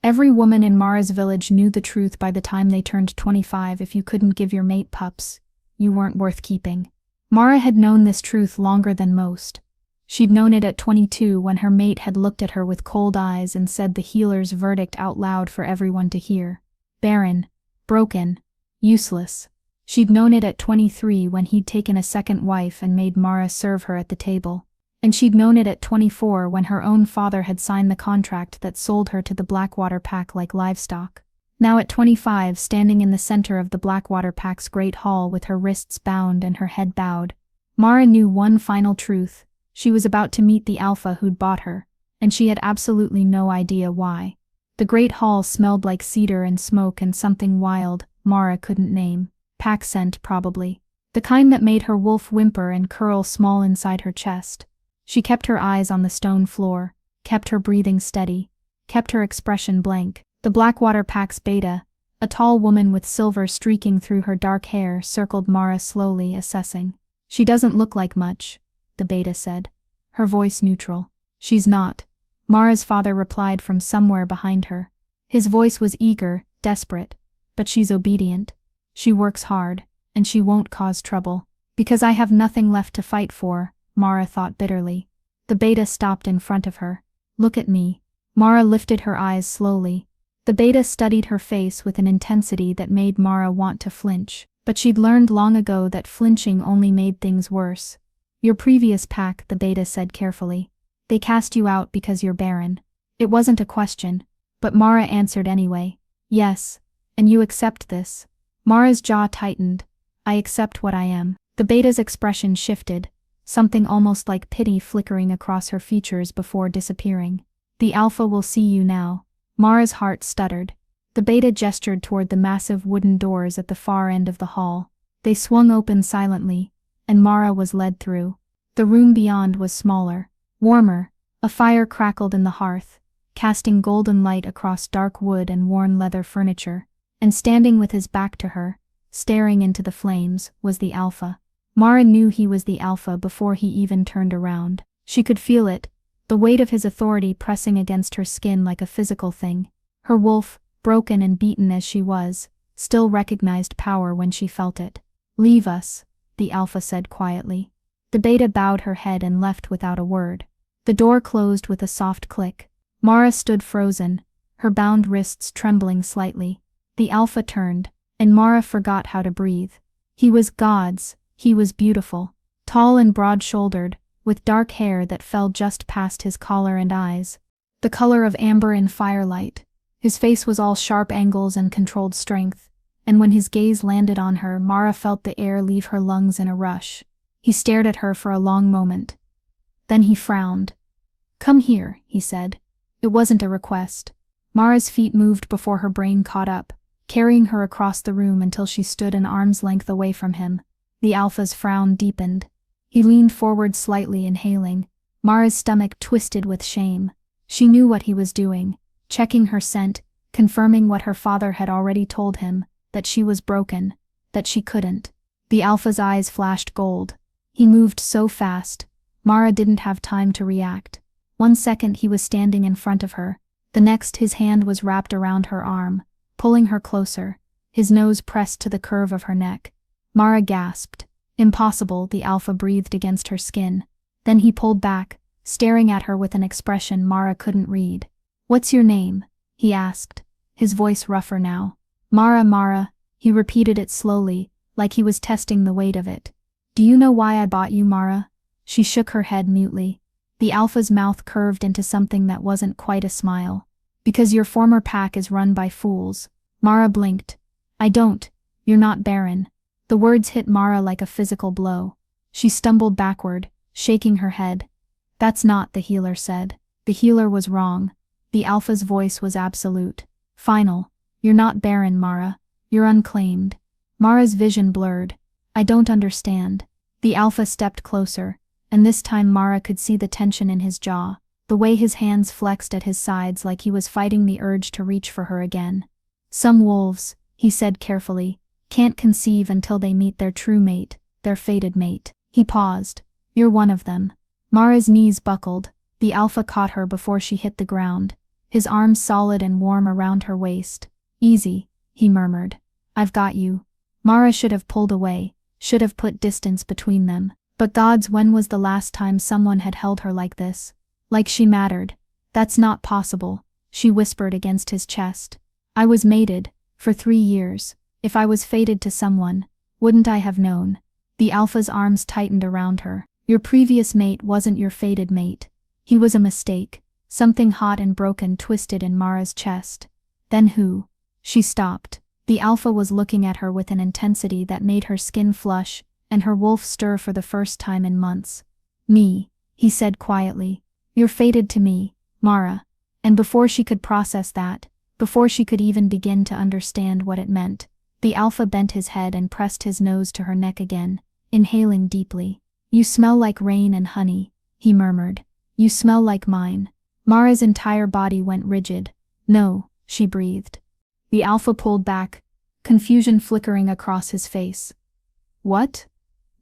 Every woman in Mara's village knew the truth by the time they turned 25. If you couldn't give your mate pups, you weren't worth keeping. Mara had known this truth longer than most. She'd known it at 22 when her mate had looked at her with cold eyes and said the healer's verdict out loud for everyone to hear. Barren, broken, useless. She'd known it at 23 when he'd taken a second wife and made Mara serve her at the table. And she'd known it at 24 when her own father had signed the contract that sold her to the Blackwater Pack like livestock. Now at 25, standing in the center of the Blackwater Pack's great hall with her wrists bound and her head bowed, Mara knew one final truth. She was about to meet the alpha who'd bought her, and she had absolutely no idea why. The great hall smelled like cedar and smoke and something wild Mara couldn't name. Pack scent, probably. The kind that made her wolf whimper and curl small inside her chest. She kept her eyes on the stone floor, kept her breathing steady, kept her expression blank. The Blackwater Pack's beta, a tall woman with silver streaking through her dark hair, circled Mara slowly, assessing. She doesn't look like much, the beta said, her voice neutral. She's not, Mara's father replied from somewhere behind her. His voice was eager, desperate, but she's obedient. She works hard, and she won't cause trouble. Because I have nothing left to fight for, Mara thought bitterly. The beta stopped in front of her. Look at me. Mara lifted her eyes slowly. The beta studied her face with an intensity that made Mara want to flinch, but she'd learned long ago that flinching only made things worse. Your previous pack, the beta said carefully. They cast you out because you're barren. It wasn't a question, but Mara answered anyway. Yes, and you accept this. Mara's jaw tightened. I accept what I am. The beta's expression shifted, something almost like pity flickering across her features before disappearing. The alpha will see you now. Mara's heart stuttered. The beta gestured toward the massive wooden doors at the far end of the hall. They swung open silently, and Mara was led through. The room beyond was smaller, warmer. A fire crackled in the hearth, casting golden light across dark wood and worn leather furniture. And standing with his back to her, staring into the flames, was the alpha. Mara knew he was the alpha before he even turned around. She could feel it, the weight of his authority pressing against her skin like a physical thing. Her wolf, broken and beaten as she was, still recognized power when she felt it. Leave us, the alpha said quietly. The beta bowed her head and left without a word. The door closed with a soft click. Mara stood frozen, her bound wrists trembling slightly. The alpha turned, and Mara forgot how to breathe. He was God's. He was beautiful, tall and broad-shouldered, with dark hair that fell just past his collar and eyes, the color of amber in firelight. His face was all sharp angles and controlled strength, and when his gaze landed on her, Mara felt the air leave her lungs in a rush. He stared at her for a long moment. Then he frowned. Come here, he said. It wasn't a request. Mara's feet moved before her brain caught up, carrying her across the room until she stood an arm's length away from him. The alpha's frown deepened. He leaned forward slightly, inhaling. Mara's stomach twisted with shame. She knew what he was doing, checking her scent, confirming what her father had already told him, that she was broken, that she couldn't. The alpha's eyes flashed gold. He moved so fast, Mara didn't have time to react. 1 second he was standing in front of her, the next his hand was wrapped around her arm, pulling her closer, his nose pressed to the curve of her neck. Mara gasped. Impossible, the alpha breathed against her skin. Then he pulled back, staring at her with an expression Mara couldn't read. What's your name? He asked, his voice rougher now. Mara, he repeated it slowly, like he was testing the weight of it. Do you know why I bought you, Mara? She shook her head mutely. The alpha's mouth curved into something that wasn't quite a smile. Because your former pack is run by fools. Mara blinked. I don't. You're not Barren. The words hit Mara like a physical blow. She stumbled backward, shaking her head. That's not, the healer said. The healer was wrong. The alpha's voice was absolute. Final. You're not Barren, Mara. You're unclaimed. Mara's vision blurred. I don't understand. The alpha stepped closer, and this time Mara could see the tension in his jaw, the way his hands flexed at his sides like he was fighting the urge to reach for her again. Some wolves, he said carefully, can't conceive until they meet their true mate, their fated mate. He paused. You're one of them. Mara's knees buckled. The alpha caught her before she hit the ground. his arms solid and warm around her waist. "Easy," he murmured. "I've got you." Mara should have pulled away, should have put distance between them. But gods, when was the last time someone had held her like this? Like she mattered. "That's not possible," she whispered against his chest. "I was mated, for 3 years. If I was fated to someone, wouldn't I have known?" The alpha's arms tightened around her. "Your previous mate wasn't your fated mate. He was a mistake." Something hot and broken twisted in Mara's chest. "Then who?" She stopped. The alpha was looking at her with an intensity that made her skin flush and her wolf stir for the first time in months. "Me," he said quietly. "You're fated to me, Mara." And before she could process that, before she could even begin to understand what it meant, the alpha bent his head and pressed his nose to her neck again, inhaling deeply. "You smell like rain and honey," he murmured. "You smell like mine." Mara's entire body went rigid. "No," she breathed. The alpha pulled back, confusion flickering across his face. "What?"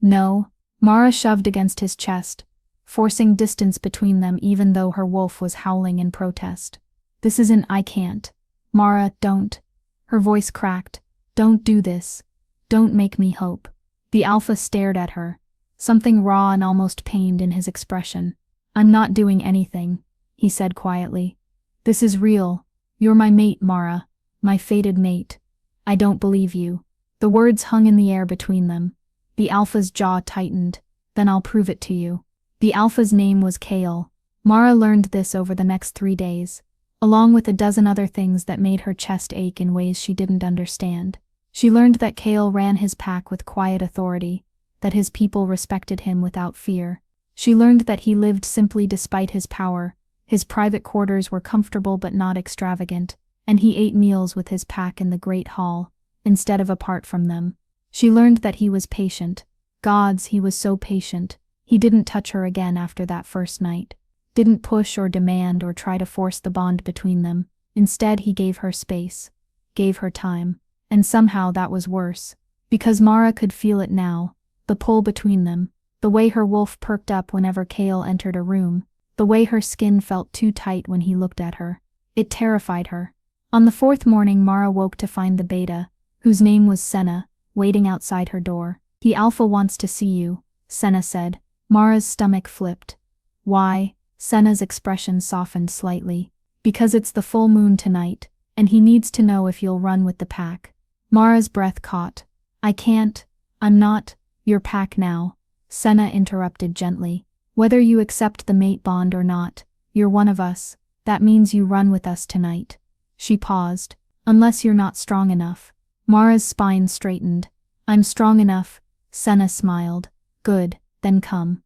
"No." Mara shoved against his chest, forcing distance between them even though her wolf was howling in protest. "This isn't. I can't." "Mara, don't." Her voice cracked. "Don't do this. Don't make me hope." The alpha stared at her, something raw and almost pained in his expression. "I'm not doing anything," he said quietly. "This is real. You're my mate, Mara. My fated mate. I don't believe you." The words hung in the air between them. The alpha's jaw tightened. "Then I'll prove it to you." The alpha's name was Kael. Mara learned this over the next 3 days, along with a dozen other things that made her chest ache in ways she didn't understand. She learned that Kael ran his pack with quiet authority, that his people respected him without fear. She learned that he lived simply despite his power. His private quarters were comfortable but not extravagant, and he ate meals with his pack in the Great Hall, instead of apart from them. She learned that he was patient. Gods, he was so patient. He didn't touch her again after that first night. Didn't push or demand or try to force the bond between them. Instead, he gave her space. Gave her time. And somehow that was worse. Because Mara could feel it now. The pull between them. The way her wolf perked up whenever Kael entered a room. The way her skin felt too tight when he looked at her. It terrified her. On the 4th morning, Mara woke to find the beta, whose name was Senna, waiting outside her door. "The alpha wants to see you," Senna said. Mara's stomach flipped. "Why?" Senna's expression softened slightly. "Because it's the full moon tonight, and he needs to know if you'll run with the pack." Mara's breath caught. "I can't. I'm not your pack now," Senna interrupted gently. "Whether you accept the mate bond or not, you're one of us. That means you run with us tonight." She paused. "Unless you're not strong enough." Mara's spine straightened. "I'm strong enough," Senna smiled. "Good, then come.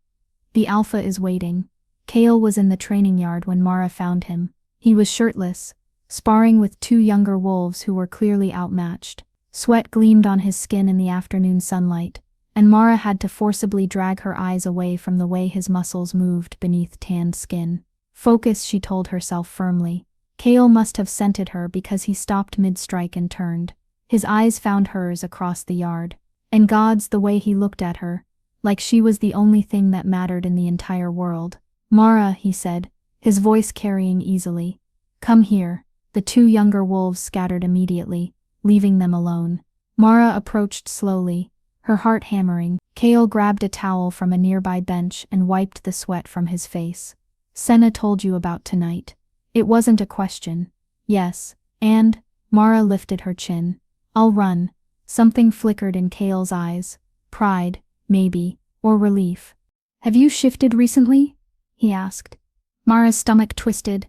The alpha is waiting." Kael was in the training yard when Mara found him. He was shirtless, sparring with 2 younger wolves who were clearly outmatched. Sweat gleamed on his skin in the afternoon sunlight, and Mara had to forcibly drag her eyes away from the way his muscles moved beneath tanned skin. "Focus," she told herself firmly. Kael must have scented her because he stopped mid-strike and turned. His eyes found hers across the yard. And gods, the way he looked at her, like she was the only thing that mattered in the entire world. "Mara," he said, his voice carrying easily. "Come here." The 2 younger wolves scattered immediately, leaving them alone. Mara approached slowly, her heart hammering. Kael grabbed a towel from a nearby bench and wiped the sweat from his face. "Senna told you about tonight." It wasn't a question. "Yes, and?" Mara lifted her chin. "I'll run." Something flickered in Kael's eyes. Pride, maybe, or relief. "Have you shifted recently?" he asked. Mara's stomach twisted.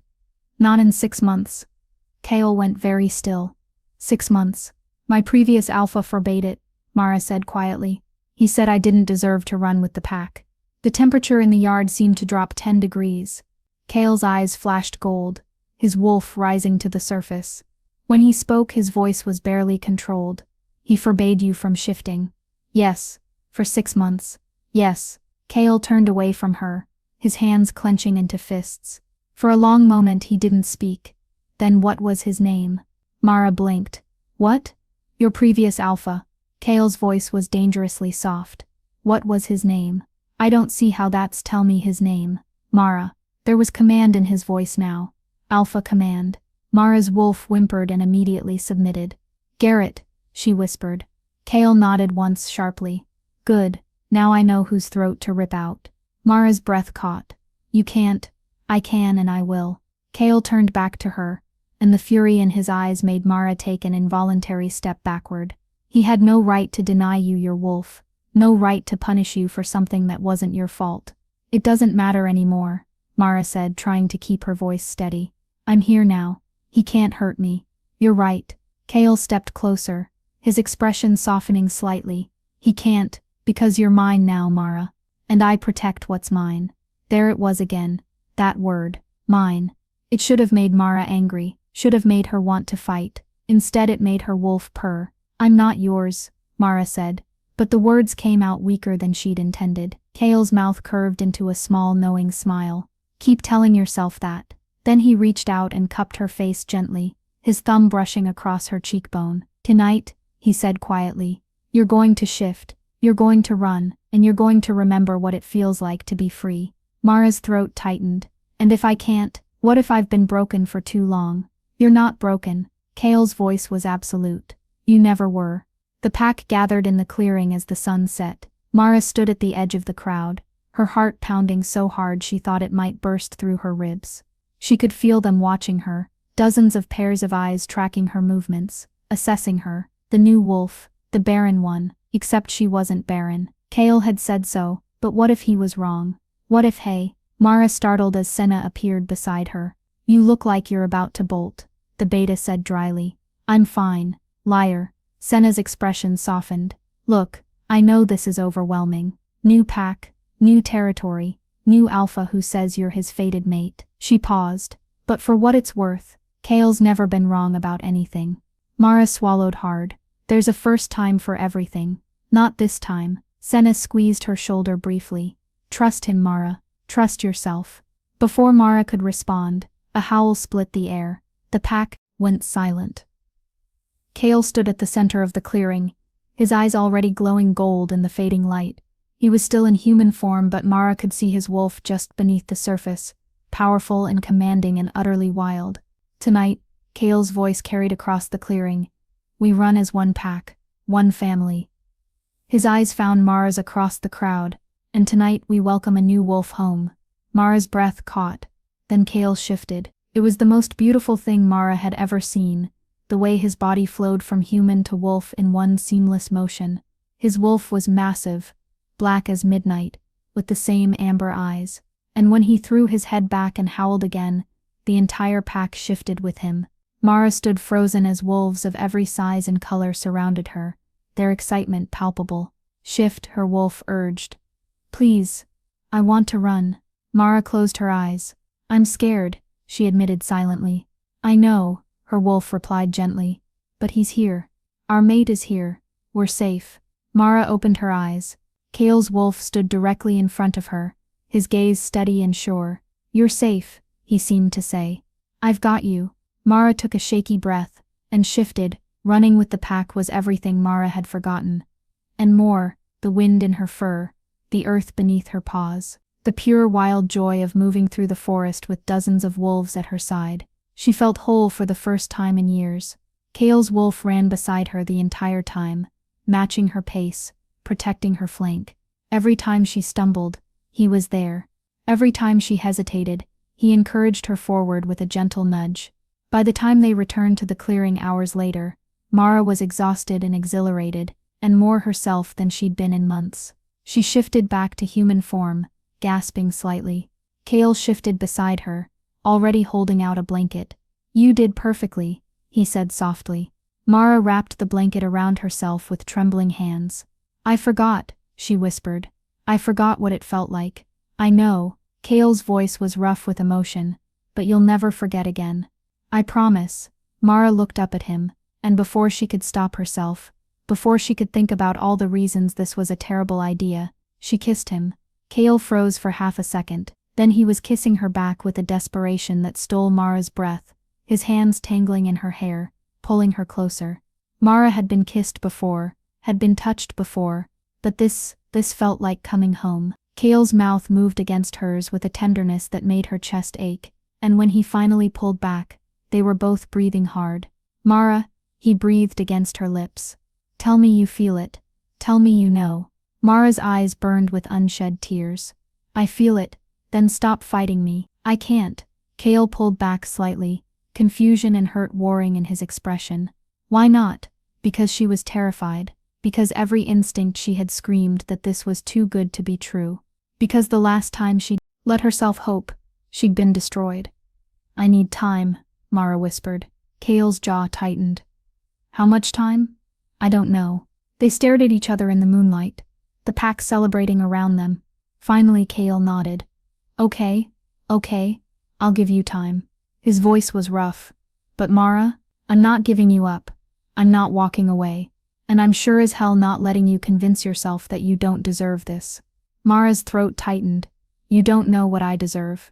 "Not in 6 months." Kael went very still. 6 months. "My previous alpha forbade it," Mara said quietly. "He said I didn't deserve to run with the pack." The temperature in the yard seemed to drop 10 degrees. Kael's eyes flashed gold, his wolf rising to the surface. When he spoke, his voice was barely controlled. "He forbade you from shifting." "Yes. For 6 months." "Yes." Kael turned away from her, his hands clenching into fists. For a long moment he didn't speak. "Then what was his name?" Mara blinked. "What?" "Your previous alpha." Kael's voice was dangerously soft. "What was his name?" "I don't see how that's tell me his name, Mara." There was command in his voice now. Alpha command. Mara's wolf whimpered and immediately submitted. Garrett, she whispered. Kael nodded once sharply. Good, now I know whose throat to rip out. Mara's breath caught. You can't. I can and I will. Kael turned back to her, and the fury in his eyes made Mara take an involuntary step backward. He had no right to deny you your wolf, no right to punish you for something that wasn't your fault. It doesn't matter anymore, Mara said, trying to keep her voice steady. I'm here now. He can't hurt me. You're right. Kael stepped closer, his expression softening slightly. He can't, because you're mine now, Mara. And I protect what's mine. There it was again. That word. Mine. It should have made Mara angry, should have made her want to fight. Instead it made her wolf purr. I'm not yours, Mara said. But the words came out weaker than she'd intended. Kael's mouth curved into a small knowing smile. Keep telling yourself that. Then he reached out and cupped her face gently, his thumb brushing across her cheekbone. Tonight, he said quietly, you're going to shift, you're going to run, and you're going to remember what it feels like to be free. Mara's throat tightened. And if I can't, what if I've been broken for too long? You're not broken. Kael's voice was absolute. You never were. The pack gathered in the clearing as the sun set. Mara stood at the edge of the crowd, her heart pounding so hard she thought it might burst through her ribs. She could feel them watching her, dozens of pairs of eyes tracking her movements, assessing her, the new wolf, the barren one, except she wasn't barren. Kael had said so, but what if he was wrong? What if Mara startled as Senna appeared beside her. You look like you're about to bolt, the beta said dryly. I'm fine, liar. Senna's expression softened. Look, I know this is overwhelming. New pack, new territory, new alpha who says you're his fated mate. She paused. But for what it's worth, Kael's never been wrong about anything. Mara swallowed hard. There's a first time for everything. Not this time. Senna squeezed her shoulder briefly. Trust him, Mara. Trust yourself. Before Mara could respond, a howl split the air. The pack went silent. Kael stood at the center of the clearing, his eyes already glowing gold in the fading light. He was still in human form, but Mara could see his wolf just beneath the surface, powerful and commanding and utterly wild. Tonight, Kael's voice carried across the clearing. We run as one pack, one family. His eyes found Mara's across the crowd, and tonight we welcome a new wolf home. Mara's breath caught. Then Kael shifted. It was the most beautiful thing Mara had ever seen, the way his body flowed from human to wolf in one seamless motion. His wolf was massive, black as midnight, with the same amber eyes. And when he threw his head back and howled again, the entire pack shifted with him. Mara stood frozen as wolves of every size and color surrounded her, their excitement palpable. Shift, her wolf urged. Please. I want to run. Mara closed her eyes. I'm scared, she admitted silently. I know, her wolf replied gently. But he's here. Our mate is here. We're safe. Mara opened her eyes. Kael's wolf stood directly in front of her, his gaze steady and sure. You're safe, he seemed to say. I've got you. Mara took a shaky breath, and shifted. Running with the pack was everything Mara had forgotten. And more, the wind in her fur, the earth beneath her paws, the pure wild joy of moving through the forest with dozens of wolves at her side. She felt whole for the first time in years. Kael's wolf ran beside her the entire time, matching her pace, protecting her flank. Every time she stumbled, he was there. Every time she hesitated, he encouraged her forward with a gentle nudge. By the time they returned to the clearing hours later, Mara was exhausted and exhilarated, and more herself than she'd been in months. She shifted back to human form, gasping slightly. Kael shifted beside her, already holding out a blanket. You did perfectly, he said softly. Mara wrapped the blanket around herself with trembling hands. I forgot, she whispered. I forgot what it felt like. I know, Kael's voice was rough with emotion, but you'll never forget again. I promise. Mara looked up at him, and before she could stop herself, before she could think about all the reasons this was a terrible idea, she kissed him. Kael froze for half a second, then he was kissing her back with a desperation that stole Mara's breath, his hands tangling in her hair, pulling her closer. Mara had been kissed before, had been touched before, but this felt like coming home. Kael's mouth moved against hers with a tenderness that made her chest ache, and when he finally pulled back, they were both breathing hard. Mara, he breathed against her lips. Tell me you feel it. Tell me you know. Mara's eyes burned with unshed tears. I feel it, then stop fighting me. I can't. Kael pulled back slightly, confusion and hurt warring in his expression. Why not? Because she was terrified. Because every instinct she had screamed that this was too good to be true. Because the last time she'd let herself hope, she'd been destroyed. I need time, Mara whispered. Kael's jaw tightened. How much time? I don't know. They stared at each other in the moonlight, the pack celebrating around them. Finally Kael nodded. Okay, I'll give you time. His voice was rough. But Mara, I'm not giving you up. I'm not walking away. And I'm sure as hell not letting you convince yourself that you don't deserve this. Mara's throat tightened. You don't know what I deserve.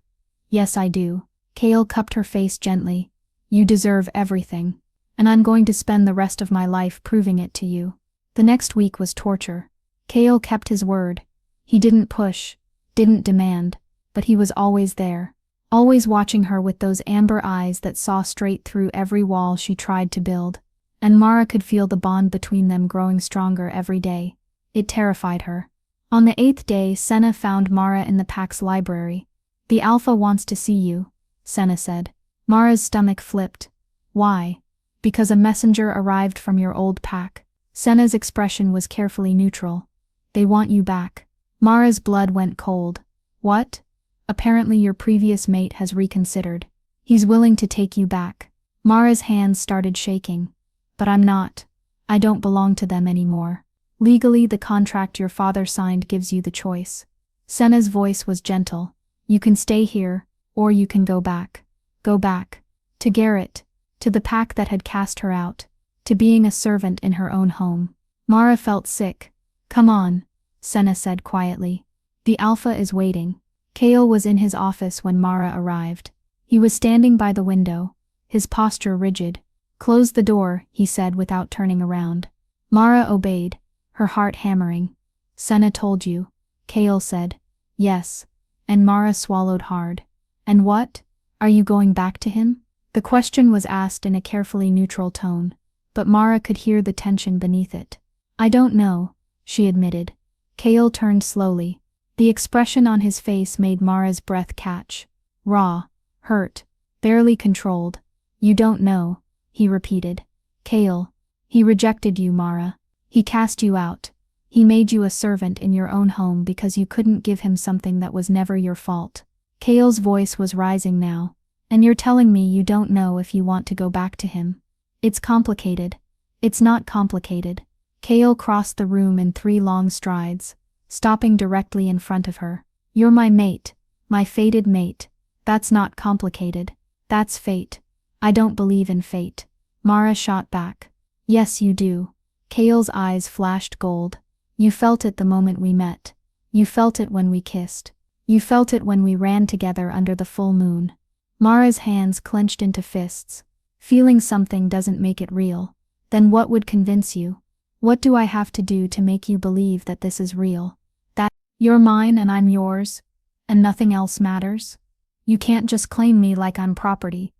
Yes, I do. Kael cupped her face gently. You deserve everything. And I'm going to spend the rest of my life proving it to you. The next week was torture. Kael kept his word. He didn't push, didn't demand, but he was always there. Always watching her with those amber eyes that saw straight through every wall she tried to build. And Mara could feel the bond between them growing stronger every day. It terrified her. On the 8th day, Senna found Mara in the pack's library. The Alpha wants to see you, Senna said. Mara's stomach flipped. Why? Because a messenger arrived from your old pack. Senna's expression was carefully neutral. They want you back. Mara's blood went cold. What? Apparently your previous mate has reconsidered. He's willing to take you back. Mara's hands started shaking. But I'm not. I don't belong to them anymore. Legally, the contract your father signed gives you the choice. Senna's voice was gentle. You can stay here, or you can go back. Go back. To Garrett. To the pack that had cast her out. To being a servant in her own home. Mara felt sick. Come on, Senna said quietly. The Alpha is waiting. Kael was in his office when Mara arrived. He was standing by the window, his posture rigid. Close the door, he said without turning around. Mara obeyed, her heart hammering. Senna told you, Kael said. Yes. And Mara swallowed hard. And what? Are you going back to him? The question was asked in a carefully neutral tone, but Mara could hear the tension beneath it. I don't know, she admitted. Kael turned slowly. The expression on his face made Mara's breath catch. Raw, hurt, barely controlled. You don't know, he repeated. Kael. He rejected you, Mara. He cast you out. He made you a servant in your own home because you couldn't give him something that was never your fault. Kael's voice was rising now. And you're telling me you don't know if you want to go back to him. It's complicated. It's not complicated. Kael crossed the room in 3 long strides, stopping directly in front of her. You're my mate, my fated mate. That's not complicated. That's fate. I don't believe in fate. Mara shot back. Yes, you do. Kael's eyes flashed gold. You felt it the moment we met. You felt it when we kissed. You felt it when we ran together under the full moon. Mara's hands clenched into fists. Feeling something doesn't make it real. Then what would convince you? What do I have to do to make you believe that this is real? That you're mine and I'm yours, and nothing else matters? You can't just claim me like I'm property.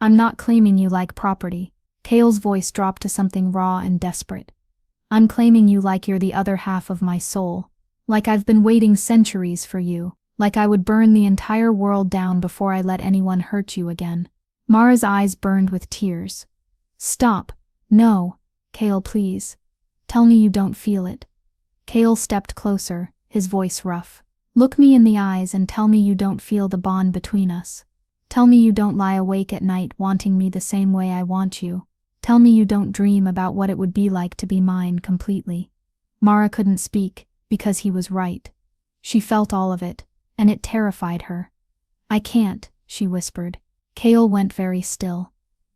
I'm not claiming you like property. Kael's voice dropped to something raw and desperate. I'm claiming you like you're the other half of my soul. Like I've been waiting centuries for you. Like I would burn the entire world down before I let anyone hurt you again. Mara's eyes burned with tears. Stop. No. Kael, please. Tell me you don't feel it. Kael stepped closer, his voice rough. Look me in the eyes and tell me you don't feel the bond between us. Tell me you don't lie awake at night wanting me the same way I want you. Tell me you don't dream about what it would be like to be mine completely. Mara couldn't speak, because he was right. She felt all of it, and it terrified her. I can't, she whispered. Kael went very still.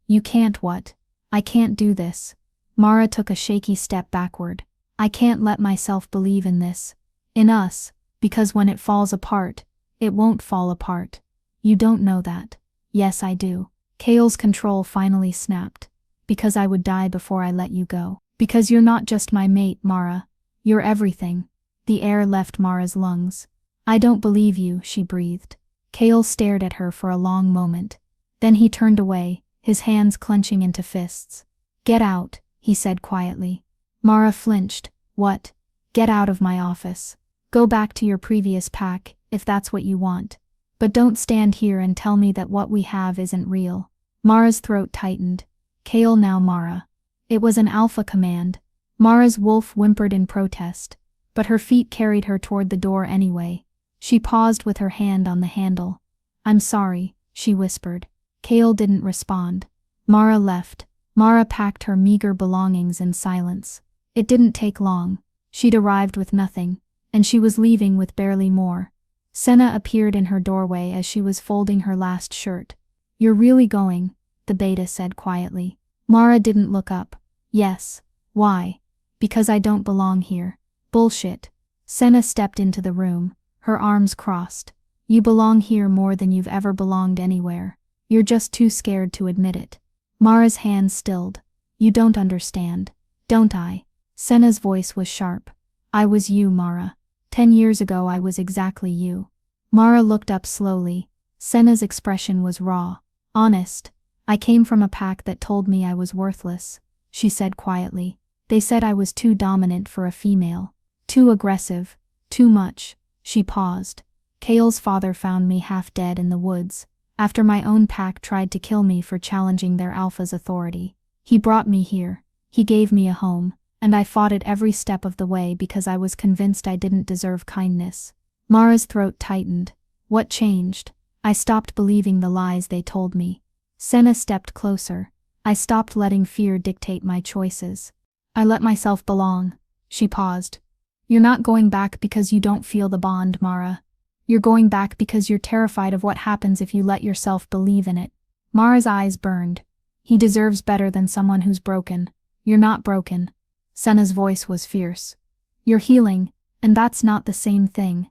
You can't what? I can't do this. Mara took a shaky step backward. I can't let myself believe in this. In us, because when it falls apart, it won't fall apart. You don't know that. Yes, I do. Kael's control finally snapped. Because I would die before I let you go. Because you're not just my mate, Mara. You're everything. The air left Mara's lungs. I don't believe you, she breathed. Kael stared at her for a long moment. Then he turned away, his hands clenching into fists. "Get out," he said quietly. Mara flinched. "What?" "Get out of my office. Go back to your previous pack, if that's what you want. But don't stand here and tell me that what we have isn't real." Mara's throat tightened. "Kael now, Mara." It was an alpha command. Mara's wolf whimpered in protest, but her feet carried her toward the door anyway. She paused with her hand on the handle. "I'm sorry," she whispered. Kael didn't respond. Mara left. Mara packed her meager belongings in silence. It didn't take long. She'd arrived with nothing, and she was leaving with barely more. Senna appeared in her doorway as she was folding her last shirt. "You're really going?" the beta said quietly. Mara didn't look up. "Yes." "Why?" "Because I don't belong here." "Bullshit." Senna stepped into the room, her arms crossed. "You belong here more than you've ever belonged anywhere. You're just too scared to admit it." Mara's hands stilled. "You don't understand." "Don't I?" Senna's voice was sharp. "I was you, Mara. 10 years ago I was exactly you." Mara looked up slowly. Senna's expression was raw. "Honest. I came from a pack that told me I was worthless," she said quietly. "They said I was too dominant for a female. Too aggressive. Too much." She paused. "Kael's father found me half dead in the woods, after my own pack tried to kill me for challenging their alpha's authority. He brought me here. He gave me a home, and I fought it every step of the way because I was convinced I didn't deserve kindness." Mara's throat tightened. "What changed?" "I stopped believing the lies they told me." Senna stepped closer. "I stopped letting fear dictate my choices. I let myself belong." She paused. "You're not going back because you don't feel the bond, Mara. You're going back because you're terrified of what happens if you let yourself believe in it." Mara's eyes burned. "He deserves better than someone who's broken." "You're not broken." Senna's voice was fierce. "You're healing, and that's not the same thing."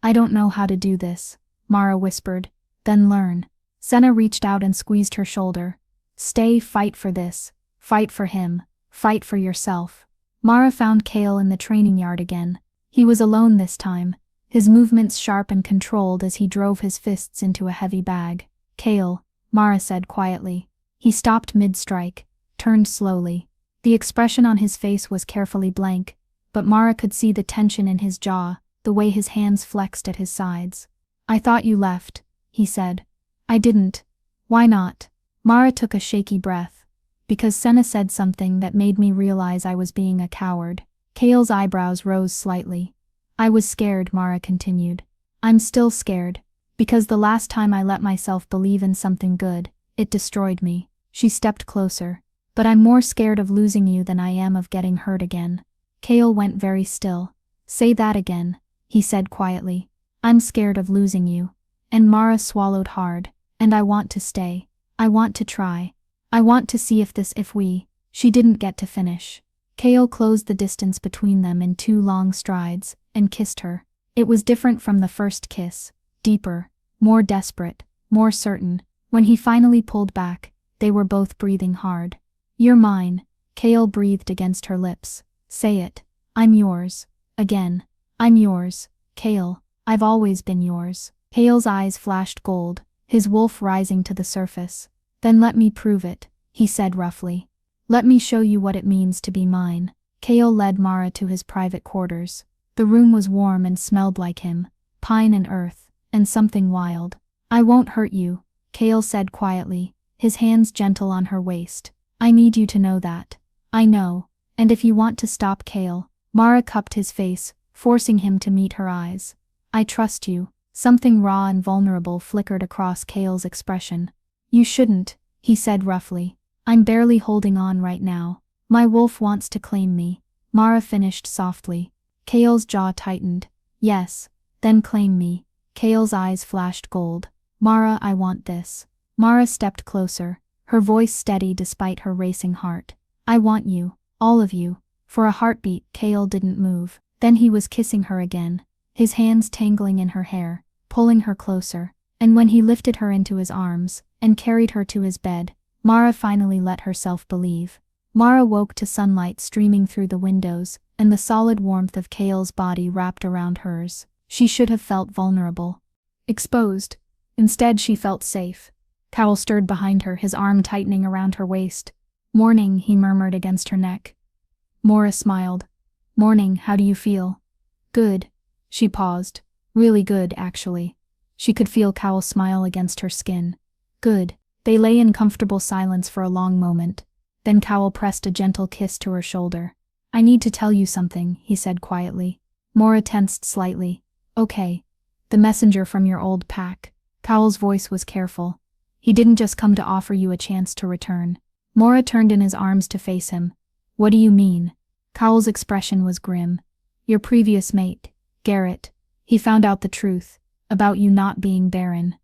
"I don't know how to do this," Mara whispered. "Then learn." Senna reached out and squeezed her shoulder. "Stay, fight for this. Fight for him. Fight for yourself." Mara found Kael in the training yard again. He was alone this time, his movements sharp and controlled as he drove his fists into a heavy bag. "Kael," Mara said quietly. He stopped mid-strike, turned slowly. The expression on his face was carefully blank, but Mara could see the tension in his jaw, the way his hands flexed at his sides. "I thought you left," he said. "I didn't." "Why not?" Mara took a shaky breath. "Because Senna said something that made me realize I was being a coward." Kael's eyebrows rose slightly. "I was scared," Mara continued. "I'm still scared. Because the last time I let myself believe in something good, it destroyed me." She stepped closer. "But I'm more scared of losing you than I am of getting hurt again." Kael went very still. "Say that again," he said quietly. "I'm scared of losing you." And Mara swallowed hard. "And I want to stay. I want to try. I want to see if we." She didn't get to finish. Kael closed the distance between them in 2 long strides, and kissed her. It was different from the first kiss. Deeper, more desperate, more certain. When he finally pulled back, they were both breathing hard. "You're mine," Kael breathed against her lips. "Say it." "I'm yours." Again. "I'm yours, Kael. I've always been yours." Kael's eyes flashed gold, his wolf rising to the surface. "Then let me prove it," he said roughly. "Let me show you what it means to be mine." Kael led Mara to his private quarters. The room was warm and smelled like him, pine and earth, and something wild. "I won't hurt you," Kael said quietly, his hands gentle on her waist. "I need you to know that." "I know. And if you want to stop Kael." Mara cupped his face, forcing him to meet her eyes. "I trust you." Something raw and vulnerable flickered across Kael's expression. "You shouldn't," he said roughly. "I'm barely holding on right now. My wolf wants to claim me." Mara finished softly. Kael's jaw tightened. "Yes, then claim me." Kael's eyes flashed gold. "Mara, I want this." Mara stepped closer, her voice steady despite her racing heart. "I want you, all of you." For a heartbeat, Kael didn't move. Then he was kissing her again, his hands tangling in her hair, pulling her closer. And when he lifted her into his arms and carried her to his bed, Mara finally let herself believe. Mara woke to sunlight streaming through the windows, and the solid warmth of Kael's body wrapped around hers. She should have felt vulnerable. Exposed. Instead, she felt safe. Kael stirred behind her, his arm tightening around her waist. "Morning," he murmured against her neck. Mora smiled. "Morning, how do you feel?" "Good." She paused. "Really good, actually." She could feel Kael's smile against her skin. "Good." They lay in comfortable silence for a long moment. Then Kael pressed a gentle kiss to her shoulder. "I need to tell you something," he said quietly. Mora tensed slightly. "Okay. The messenger from your old pack." Kael's voice was careful. "He didn't just come to offer you a chance to return." Mora turned in his arms to face him. "What do you mean?" Kael's expression was grim. "Your previous mate, Garrett. He found out the truth. About you not being Barren."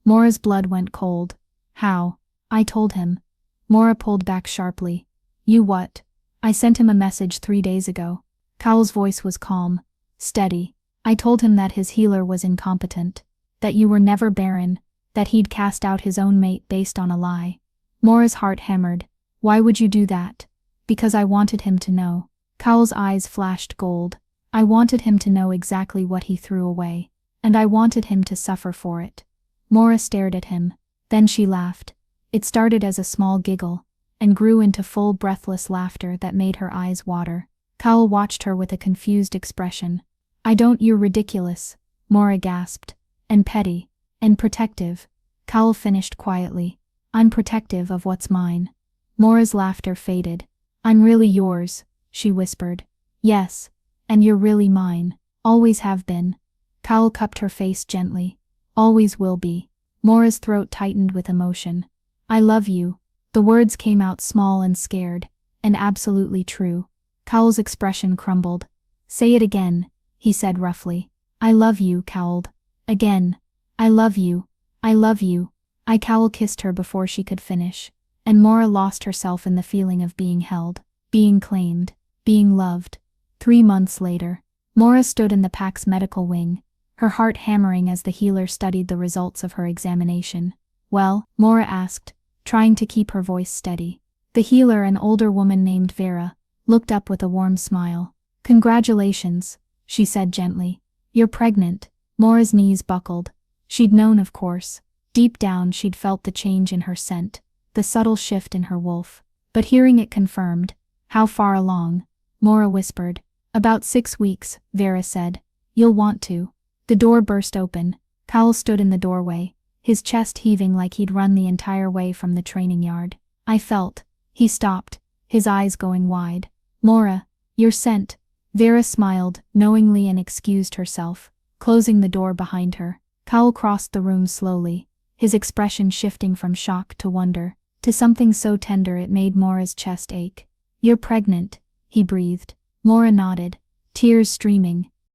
Mora's blood went cold. "How?" "I told him." Mora pulled back sharply. "You what?" "I sent him a message 3 days ago." Kael's voice was calm, steady. "I told him that his healer was incompetent. That you were never Barren. That he'd cast out his own mate based on a lie." Mora's heart hammered. "Why would you do that?" "Because I wanted him to know." Kael's eyes flashed gold. "I wanted him to know exactly what he threw away. And I wanted him to suffer for it." Mora stared at him. Then she laughed. It started as a small giggle, and grew into full breathless laughter that made her eyes water. Kael watched her with a confused expression. "I don't, you're ridiculous," Mora gasped. "And petty. And protective." Kael finished quietly. "I'm protective of what's mine." Mora's laughter faded. "I'm really yours," she whispered. "Yes. And you're really mine. Always have been." Kael cupped her face gently. "Always will be." Mora's throat tightened with emotion. "I love you." The words came out small and scared, and absolutely true. Kael's expression crumbled. "Say it again," he said roughly. "I love you," Kael. "Again. I love you. I love you." Kael kissed her before she could finish, and Mora lost herself in the feeling of being held, being claimed, being loved. 3 months later, Mora stood in the pack's medical wing, her heart hammering as the healer studied the results of her examination. "Well?" Mora asked, trying to keep her voice steady. The healer, an older woman named Vera, looked up with a warm smile. "Congratulations," she said gently. "You're pregnant." Mora's knees buckled. She'd known, of course. Deep down she'd felt the change in her scent, the subtle shift in her wolf. But hearing it confirmed. "How far along?" Mora whispered. "About 6 weeks," Vera said. "You'll want to." The door burst open. Kael stood in the doorway, his chest heaving like he'd run the entire way from the training yard. "I felt." He stopped, his eyes going wide. "Mora, you're sent." Vera smiled, knowingly, and excused herself, closing the door behind her. Kael crossed the room slowly, his expression shifting from shock to wonder, to something so tender it made Mora's chest ache. "You're pregnant," he breathed. Mora nodded, tears streaming.